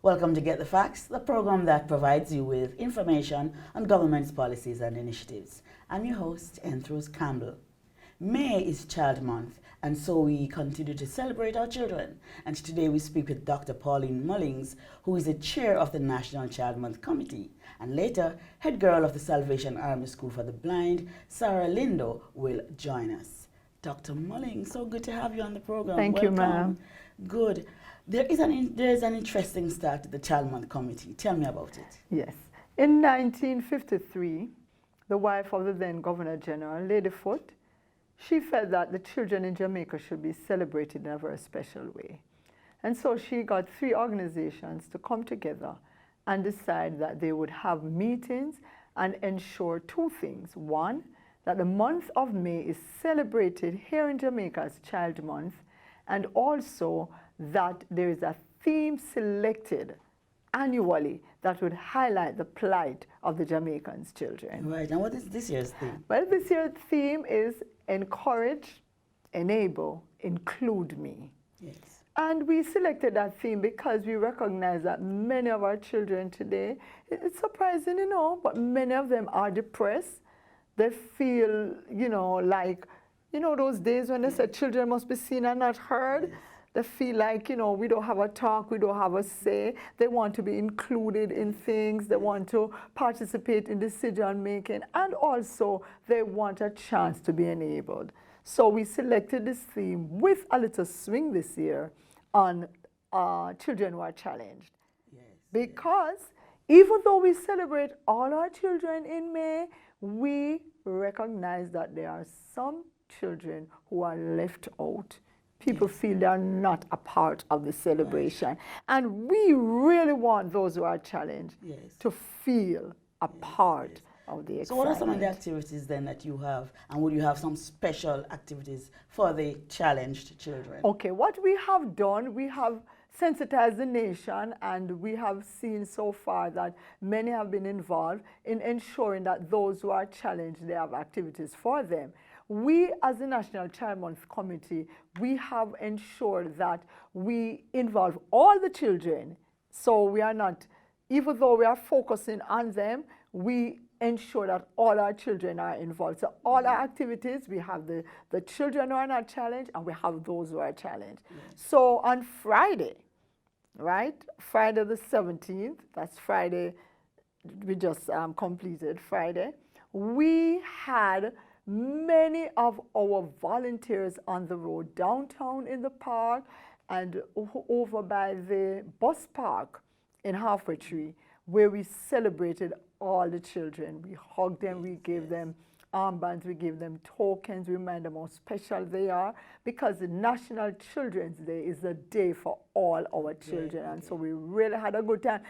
Welcome to Get the Facts, the program that provides you with information on government's policies and initiatives. I'm your host, Enthros Campbell. May is Child Month, and so we continue to celebrate our children. And today we speak with Dr. Pauline Mullings, who is the chair of the National Child Month Committee. And later, head girl of the Salvation Army School for the Blind, Sarah Lindo, will join us. Dr. Mullings, so good to have you on the program. Thank you, ma'am. Good. There is an interesting start to the Child Month Committee. Tell me about it. Yes. In 1953, the wife of the then Governor General, Lady Foote, she felt that the children in Jamaica should be celebrated in a very special way. And so she got 3 organizations to come together and decide that they would have meetings and ensure 2 things. One, that the month of May is celebrated here in Jamaica as Child Month, and also that there is a theme selected annually that would highlight the plight of the Jamaicans' children. Right, and what is this year's theme? Well, this year's theme is encourage, enable, include me. Yes. And we selected that theme because we recognize that many of our children today, it's surprising, but many of them are depressed. They feel, like, those days when they said children must be seen and not heard. Yes. They feel like, we don't have a talk, we don't have a say. They want to be included in things. They want to participate in decision making. And also, they want a chance to be enabled. So we selected this theme with a little swing this year on children who are challenged. Yes. Because even though we celebrate all our children in May, we recognize that there are some children who are left out. People feel they are not a part of the celebration. Right. And we really want those who are challenged to feel a part of the excitement. So what are some of the activities then that you have? And would you have some special activities for the challenged children? Okay, what we have done, we have sensitized the nation, and we have seen so far that many have been involved in ensuring that those who are challenged, they have activities for them. We, as the National Child Month Committee, we have ensured that we involve all the children. So we are not, even though we are focusing on them, we ensure that all our children are involved. So all our activities, we have the children who are not challenged, and we have those who are challenged. So on Friday, right, Friday the 17th, that's Friday, we just completed Friday, we had many of our volunteers on the road downtown in the park and over by the bus park in Halfway Tree, where we celebrated all the children. We hugged them, we gave them armbands, we gave them tokens, we remind them how special they are, because the National Children's Day is the day for all our children. And so we really had a good time.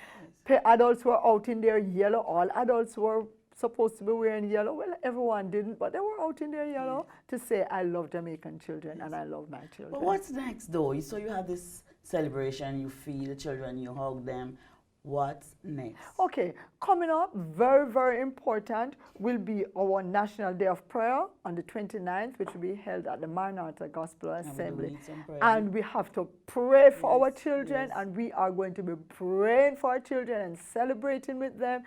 Adults were out in their yellow, all adults were supposed to be wearing yellow. Well, everyone didn't, but they were out in their yellow to say, I love Jamaican children and I love my children. But what's next though? So you have this celebration, you feed the children, you hug them. What's next? Okay, coming up, very, very important, will be our National Day of Prayer on the 29th, which will be held at the Maranatha Gospel Assembly. And we have to pray for our children, and we are going to be praying for our children and celebrating with them,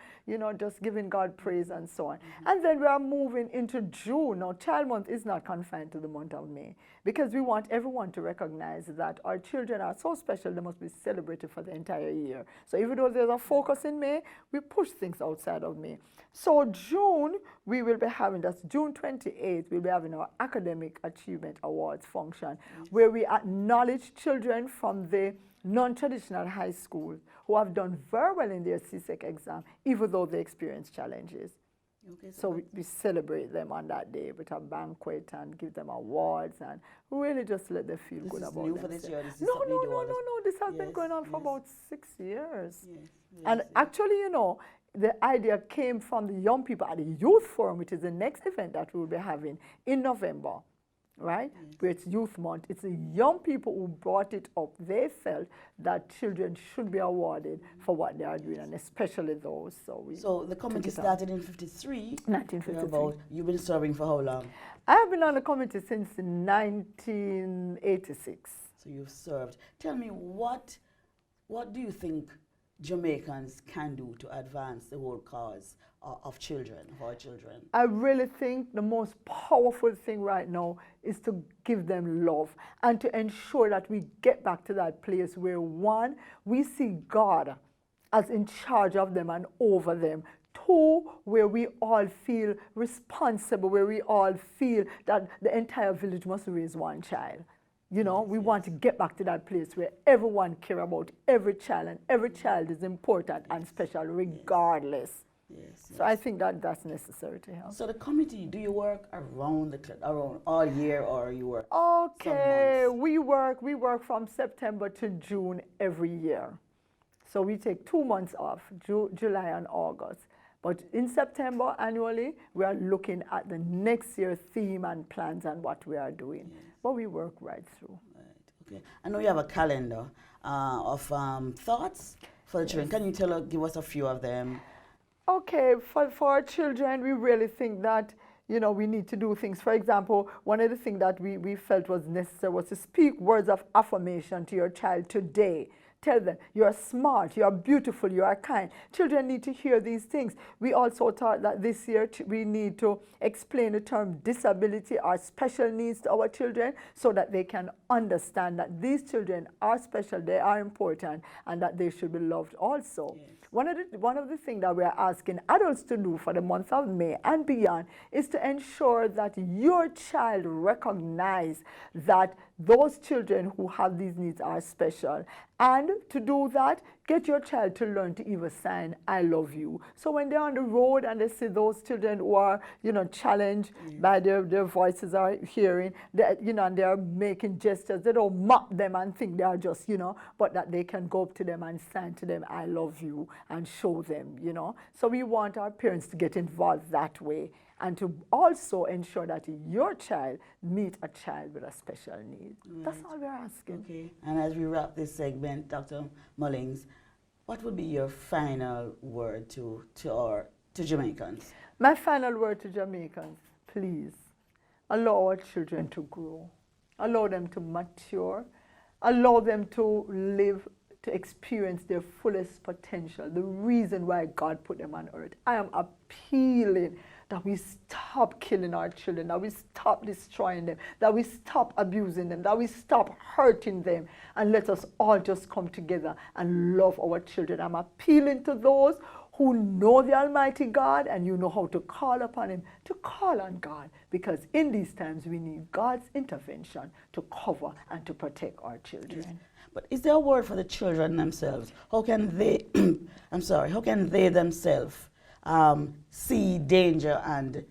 just giving God praise and so on. And then we are moving into June. Now, Child Month is not confined to the month of May, because we want everyone to recognize that our children are so special, they must be celebrated for the entire year. So even though there's a focus in May, we push things outside of May. So June, we will be having, that's June 28th, we'll be having our Academic Achievement Awards function, where we acknowledge children from the non-traditional high schools who have done very well in their CSEC exam, even though they experience challenges. Okay, so we celebrate them on that day with a banquet and give them awards and really just let them feel good about themselves. This is new for this year? No. This has been going on for about 6 years. And actually, the idea came from the young people at the Youth Forum, which is the next event that we will be having in November. right? Where it's Youth Month. It's the young people who brought it up. They felt that children should be awarded for what they are doing, and especially those. So the committee started in 53. 1953. You've been serving for how long? I have been on the committee since 1986. So you've served. Tell me, what do you think Jamaicans can do to advance the whole cause of children, of our children? I really think the most powerful thing right now is to give them love and to ensure that we get back to that place where, one, we see God as in charge of them and over them. Two, where we all feel responsible, where we all feel that the entire village must raise one child. You know, we want to get back to that place where everyone cares about every child, and every child is important and special regardless. Yes. So I think that that's necessary to help. So the committee, do you work around all year, or you work Okay, some months? we work from September to June every year. So we take 2 months off, July and August. But in September annually, we are looking at the next year's theme and plans and what we are doing. Yes. But we work right through. Right. Okay. I know you have a calendar of thoughts for the children. Can you give us a few of them? Okay, for our children, we really think that, you know, we need to do things. For example, one of the things that we felt was necessary was to speak words of affirmation to your child today. Tell them, you're smart, you're beautiful, you are kind. Children need to hear these things. We also thought that this year we need to explain the term disability or special needs to our children so that they can understand that these children are special, they are important, and that they should be loved also. Yes. One of the things that we are asking adults to do for the month of May and beyond is to ensure that your child recognize that those children who have these needs are special. And to do that, get your child to learn to even sign, I love you. So when they're on the road and they see those children who are, you know, challenged by their voices are hearing, that, you know, and they're making gestures, they don't mock them and think they are just, you know, but that they can go up to them and sign to them, I love you, and show them, you know. So we want our parents to get involved that way, and to also ensure that your child meet a child with a special need. Right. That's all we're asking. Okay. And as we wrap this segment, Dr. Mullings, what would be your final word to Jamaicans? My final word to Jamaicans, please allow our children to grow, allow them to mature, allow them to live, to experience their fullest potential, the reason why God put them on earth. I am appealing that we stop killing our children, that we stop destroying them, that we stop abusing them, that we stop hurting them, and let us all just come together and love our children. I'm appealing to those who know the Almighty God and you know how to call upon Him, to call on God, because in these times we need God's intervention to cover and to protect our children. Yes. But is there a word for the children themselves? How can they, how can they themselves see danger and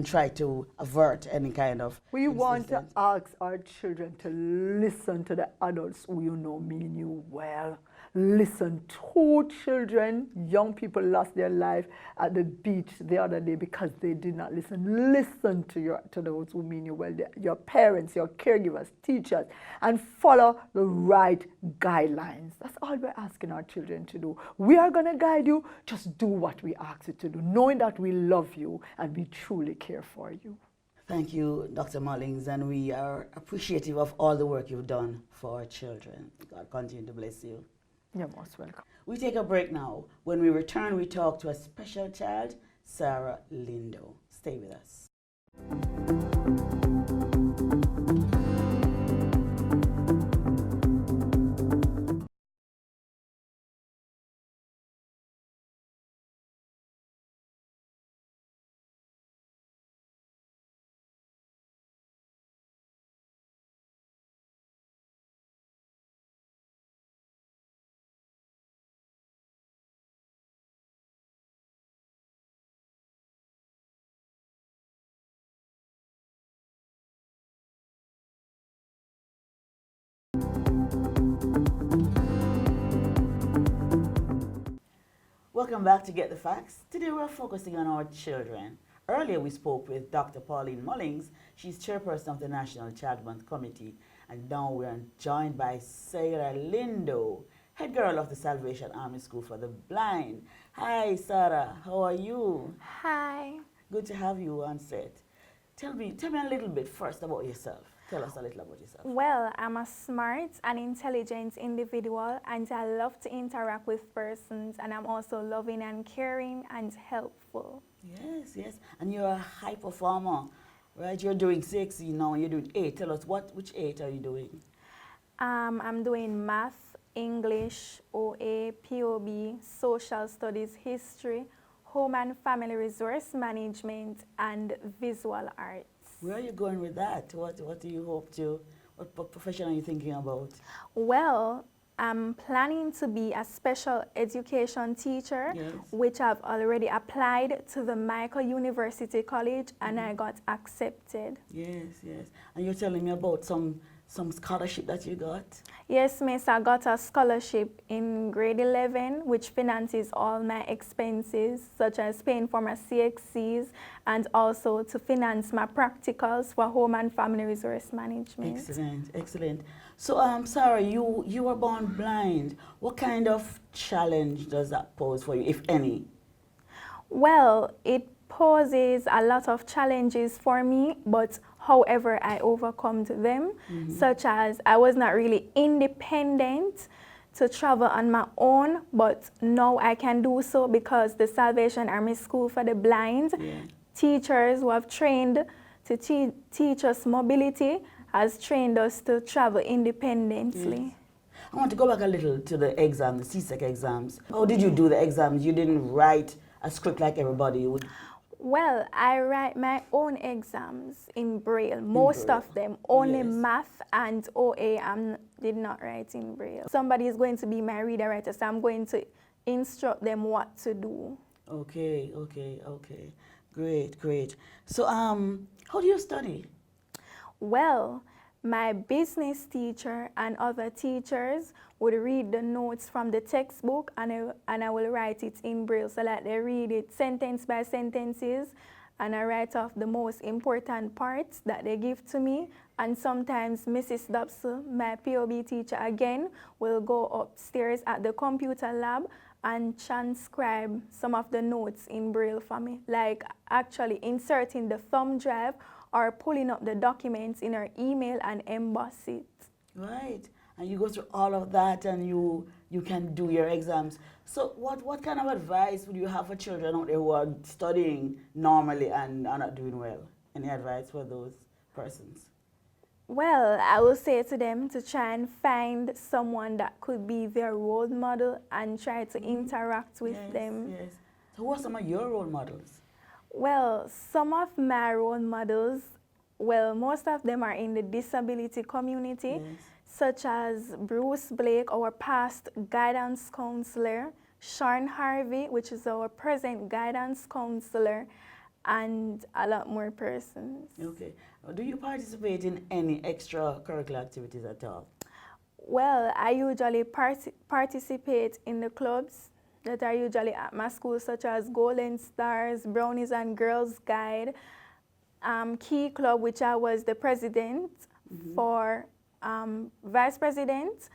try to avert any kind of We want to ask our children to listen to the adults who you know mean you well. Listen. 2 children, young people, lost their life at the beach the other day because they did not listen. Listen to those who mean you well, your parents, your caregivers, teachers, and follow the right guidelines. That's all we're asking our children to do. We are going to guide you. Just do what we ask you to do, knowing that we love you and we truly care for you. Thank you, Dr. Mullings, and we are appreciative of all the work you've done for our children. God continue to bless you. You're most welcome. We take a break now. When we return, we talk to a special child, Sarah Lindo. Stay with us. Welcome back to Get the Facts. Today we're focusing on our children. Earlier we spoke with Dr. Pauline Mullings. She's chairperson of the National Child Month Committee. And now we're joined by Sarah Lindo, head girl of the Salvation Army School for the Blind. Hi, Sarah. How are you? Hi. Good to have you on set. Tell me a little bit first about yourself. Tell us a little about yourself. Well, I'm a smart and intelligent individual, and I love to interact with persons, and I'm also loving and caring and helpful. Yes, yes. And you're a high performer, right? You're doing 6, now you're doing 8. Tell us, which 8 are you doing? I'm doing math, English, OA, POB, social studies, history, home and family resource management, and visual arts. Where are you going with that? What do you hope to, what profession are you thinking about? Well, I'm planning to be a special education teacher, Yes. which I've already applied to the Michael University College, and I got accepted. Yes, yes. And you're telling me about some scholarship that you got? Yes, miss, I got a scholarship in grade 11, which finances all my expenses, such as paying for my CXCs and also to finance my practicals for home and family resource management. Excellent, excellent. So, Sarah, you were born blind. What kind of challenge does that pose for you, if any? Well, it poses a lot of challenges for me, but however, I overcome them, such as I was not really independent to travel on my own, but now I can do so because the Salvation Army School for the Blind, teachers who have trained to teach us mobility, has trained us to travel independently. Yes. I want to go back a little to the exam, the CSEC exams. How did you do the exams? You didn't write a script like everybody would. Well, I write my own exams in Braille, most of them. Only Yes. math and OA I did not write in Braille. Somebody is going to be my reader writer, so I'm going to instruct them what to do. Okay, okay, okay. Great, great. So, how do you study? Well, my business teacher and other teachers would read the notes from the textbook, and I will write it in Braille so that they read it sentence by sentences, and I write off the most important parts that they give to me. And sometimes Mrs. Dobson, my POB teacher again, will go upstairs at the computer lab and transcribe some of the notes in Braille for me, like actually inserting the thumb drive or pulling up the documents in her email and emboss it. Right. And you go through all of that and you can do your exams. So what kind of advice would you have for children out there who are studying normally and are not doing well? Any advice for those persons? Well, I will say to them to try and find someone that could be their role model and try to interact with them. Yes. So who are some of your role models? Well, some of my role models, well, most of them are in the disability community, such as Bruce Blake, our past guidance counselor, Sean Harvey, which is our present guidance counselor, and a lot more persons. Okay. Do you participate in any extracurricular activities at all? Well, I usually participate in the clubs that are usually at my school, such as Golden Stars, Brownies and Girls Guide, Key Club, which I was the president for, vice president,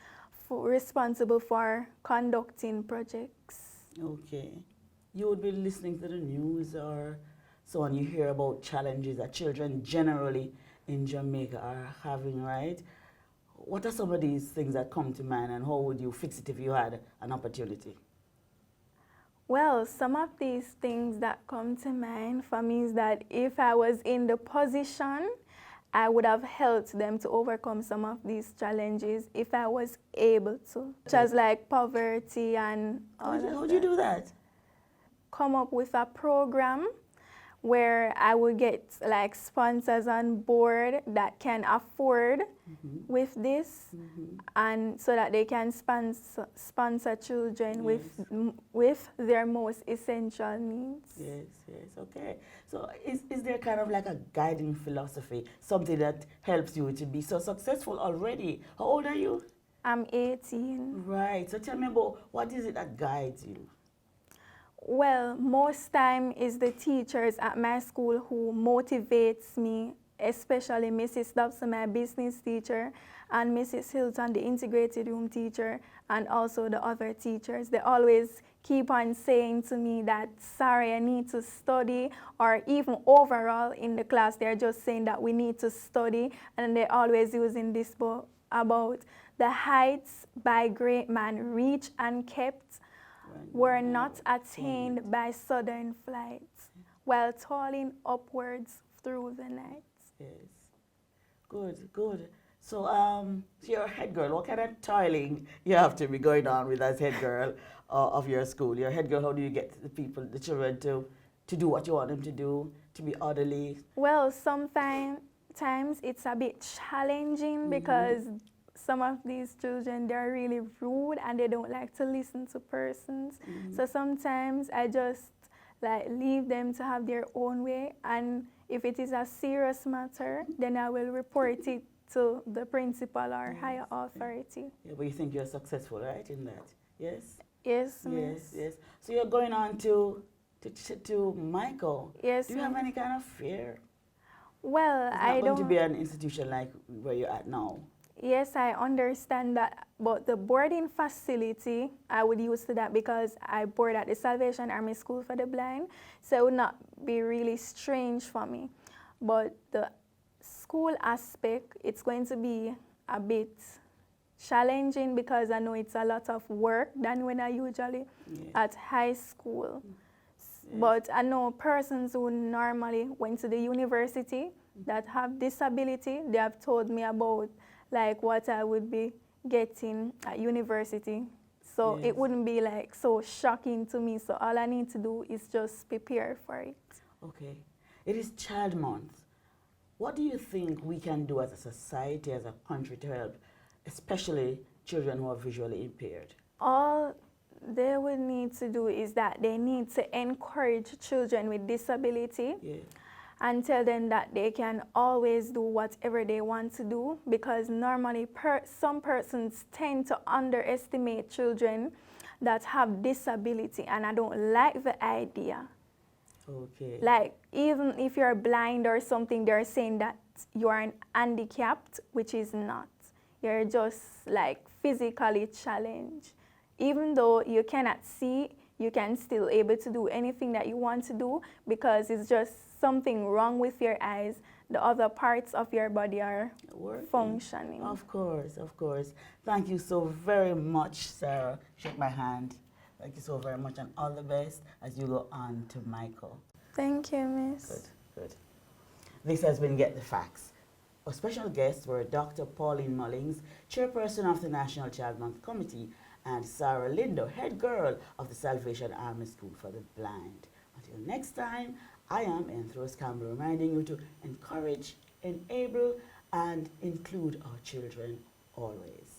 responsible for conducting projects. Okay. You would be listening to the news or so on, you hear about challenges that children generally in Jamaica are having, right? What are some of these things that come to mind, and how would you fix it if you had an opportunity? Well, some of these things that come to mind for me is that if I was in the position, I would have helped them to overcome some of these challenges if I was able to, such as like poverty and all of that. How would you do that? Come up with a program where I would get like sponsors on board that can afford with this, and so that they can sponsor children with their most essential needs. Yes, yes, okay. So is there kind of like a guiding philosophy, something that helps you to be so successful already? How old are you? I'm 18. Right, so tell me about what is it that guides you? Well, most time is the teachers at my school who motivates me especially Mrs. Dobson, my business teacher, and Mrs. Hilton, the integrated room teacher, and also the other teachers. They always keep on saying to me that, sorry, I need to study, or even overall in the class, they're just saying that we need to study, and they're always using this book about the heights by great man reached and kept were not attained by sudden flights, while toiling upwards through the night. Yes. Good, good. So, so you're a head girl. What kind of toiling you have to be going on with as head girl of your school? You're a head girl. How do you get the people, the children, to do what you want them to do, to be orderly? Well, sometimes it's a bit challenging because some of these children, they're really rude and they don't like to listen to persons. So sometimes I just like leave them to have their own way, and if it is a serious matter, then I will report it to the principal or higher authority. Yeah, but you think you're successful, right, in that? Yes? Yes, Yes, miss. yes. So you're going on to Michael. Yes, Do you have miss. any kind of fear? Well, It's I not going to don't. be an institution like where you're at now. Yes, I understand that, but the boarding facility, I would use to that because I board at the Salvation Army School for the Blind, so it would not be really strange for me. But the school aspect, it's going to be a bit challenging because I know it's a lot of work than when I usually at high school. But I know persons who normally went to the university that have disability, they have told me about like what I would be getting at university. So it wouldn't be like so shocking to me. So all I need to do is just prepare for it. Okay. It is Child Month. What do you think we can do as a society, as a country to help, especially children who are visually impaired? All they would need to do is that they need to encourage children with disability and tell them that they can always do whatever they want to do, because normally some persons tend to underestimate children that have disability, and I don't like the idea. Okay. Like, even if you're blind or something, they're saying that you are handicapped, which is not. You're just like physically challenged. Even though you cannot see, you can still able to do anything that you want to do because it's just something wrong with your eyes. The other parts of your body are functioning. Of course, of course. Thank you so very much, Sarah. Shake my hand. Thank you so very much, and all the best as you go on to Michael. Thank you, miss. Good, good. This has been Get the Facts. Our special guests were Dr. Pauline Mullings, chairperson of the National Child Month Committee, and Sarah Lindo, head girl of the Salvation Army School for the Blind. Until next time, I am Enthros Campbell, reminding you to encourage, enable, and include our children always.